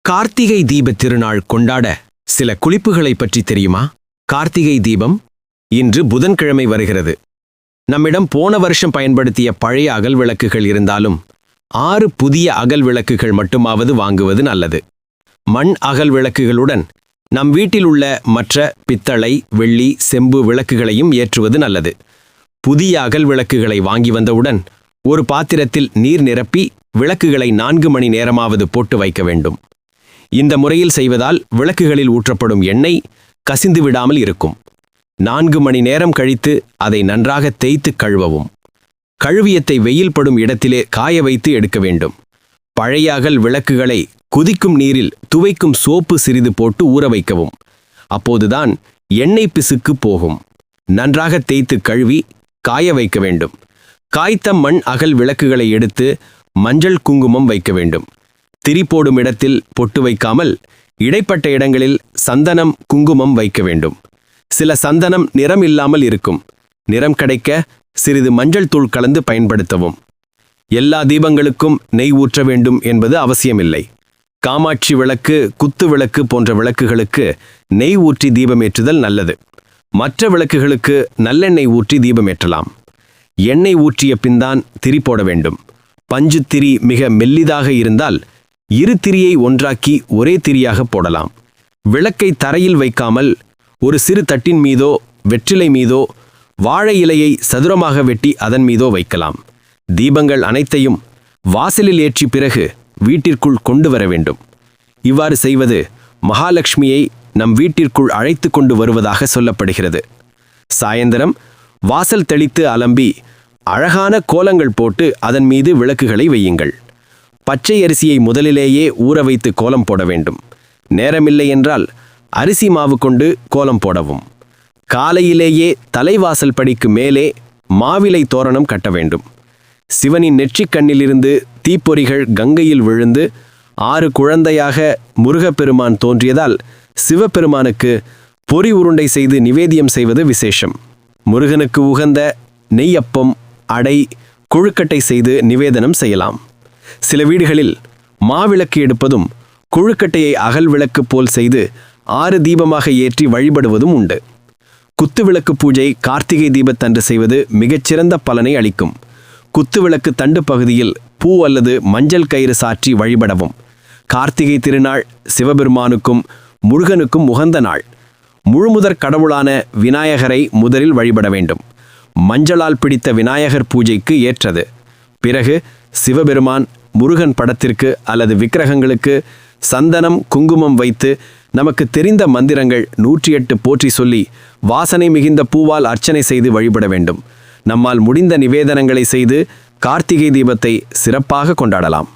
கார்த்திகை தீபத் திருநாள் கொண்டாட சில குளிப்புகளை பற்றி தெரியுமா? கார்த்திகை தீபம் இன்று புதன்கிழமை வருகிறது. நம்மிடம் போன வருஷம் பயன்படுத்திய பழைய அகல் விளக்குகள் இருந்தாலும் 6 புதிய அகல் விளக்குகள் மட்டுமாவது வாங்குவது நல்லது. மண் அகல் விளக்குகளுடன் நம் வீட்டில் உள்ள மற்ற பித்தளை, வெள்ளி, செம்பு விளக்குகளையும் ஏற்றுவது நல்லது. புதிய அகல் விளக்குகளை வாங்கி வந்தவுடன் ஒரு பாத்திரத்தில் நீர் நிரப்பி விளக்குகளை 4 மணி நேரமாவது போட்டு வைக்க வேண்டும். இந்த முறையில் செய்வதால் விளக்குகளில் ஊற்றப்படும் எண்ணெய் கசிந்து விடாமல் இருக்கும். 4 மணி நேரம் கழித்து அதை நன்றாக தேய்த்து கழுவவும். கழுவியத்தை வெயில் படும் இடத்திலே காய வைத்து எடுக்க வேண்டும். பழைய அகல் விளக்குகளை குதிக்கும் நீரில் துவைக்கும் சோப்பு சிறிது போட்டு ஊற வைக்கவும். அப்போதுதான் எண்ணெய் பிசுக்கு போகும். நன்றாக தேய்த்து கழுவி காய வைக்க வேண்டும். காய்த்த மண் அகல் விளக்குகளை எடுத்து மஞ்சள் குங்குமம் வைக்க வேண்டும். திரி போடும் இடத்தில் பொட்டு வைக்காமல் இடைப்பட்ட இடங்களில் சந்தனம், குங்குமம் வைக்க வேண்டும். சில சந்தனம் நிறம் இல்லாமல் இருக்கும். நிறம் கிடைக்க சிறிது மஞ்சள் தூள் கலந்து பயன்படுத்தவும். எல்லா தீபங்களுக்கும் நெய் ஊற்ற வேண்டும் என்பது அவசியமில்லை. காமாட்சி விளக்கு, குத்து விளக்கு போன்ற விளக்குகளுக்கு நெய் ஊற்றி தீபமேற்றுதல் நல்லது. மற்ற விளக்குகளுக்கு நல்லெண்ணெய் ஊற்றி தீபமேற்றலாம். எண்ணெய் ஊற்றிய பின்தான் திரி போட வேண்டும். பஞ்சு திரி மிக மெல்லிதாக இருந்தால் 2 திரியை ஒன்றாக்கி ஒரே திரியாக போடலாம். விளக்கை தரையில் வைக்காமல் ஒரு சிறு தட்டின் மீதோ வெற்றிலை மீதோ வாழை இலையை சதுரமாக வெட்டி அதன் மீதோ வைக்கலாம். தீபங்கள் அனைத்தையும் வாசலில் ஏற்றி பிறகு வீட்டிற்குள் கொண்டு வர வேண்டும். இவ்வாறு செய்வது மகாலட்சுமியை நம் வீட்டிற்குள் அழைத்து கொண்டு வருவதாக சொல்லப்படுகிறது. சாயந்தரம் வாசல் தெளித்து அலம்பி அழகான கோலங்கள் போட்டு அதன் மீது விளக்குகளை வையுங்கள். பச்சை அரிசியை முதலிலேயே ஊற வைத்து கோலம் போட வேண்டும். நேரமில்லை என்றால் அரிசி மாவு கொண்டு கோலம் போடவும். காலையிலேயே தலைவாசல் படிக்கு மேலே மாவிலை தோரணம் கட்ட வேண்டும். சிவனின் நெற்றிக் கண்ணிலிருந்து தீப்பொறிகள் கங்கையில் விழுந்து 6 குழந்தையாக முருகப்பெருமான் தோன்றியதால் சிவபெருமானுக்கு பொறி உருண்டை செய்து நிவேதியம் செய்வது விசேஷம். முருகனுக்கு உகந்த நெய்யப்பம், அடை, கொழுக்கட்டை செய்து நிவேதனம் செய்யலாம். சில வீடுகளில் மாவிளக்கு எடுப்பதும் கொழுக்கட்டையை அகல் விளக்கு போல் செய்து 6 தீபமாக ஏற்றி வழிபடுவதும் உண்டு. குத்துவிளக்கு பூஜை கார்த்திகை தீபத்தன்று செய்வது மிகச்சிறந்த பலனை அளிக்கும். குத்துவிளக்கு தண்டு பகுதியில் பூ அல்லது மஞ்சள் கயிறு சாற்றி வழிபடவும். கார்த்திகை திருநாள் சிவபெருமானுக்கும் முருகனுக்கும் உகந்த நாள். முழுமுதற் கடவுளான விநாயகரை முதலில் வழிபட வேண்டும். மஞ்சளால் பிடித்த விநாயகர் பூஜைக்கு ஏற்றது. பிறகு சிவபெருமான், முருகன் படத்திற்கு அல்லது விக்கிரகங்களுக்கு சந்தனம், குங்குமம் வைத்து நமக்கு தெரிந்த மந்திரங்கள் 108 போற்றி சொல்லி வாசனை மிகுந்த பூவால் அர்ச்சனை செய்து வழிபட வேண்டும். நம்மால் முடிந்த நிவேதனங்களை செய்து கார்த்திகை தீபத்தை சிறப்பாக கொண்டாடலாம்.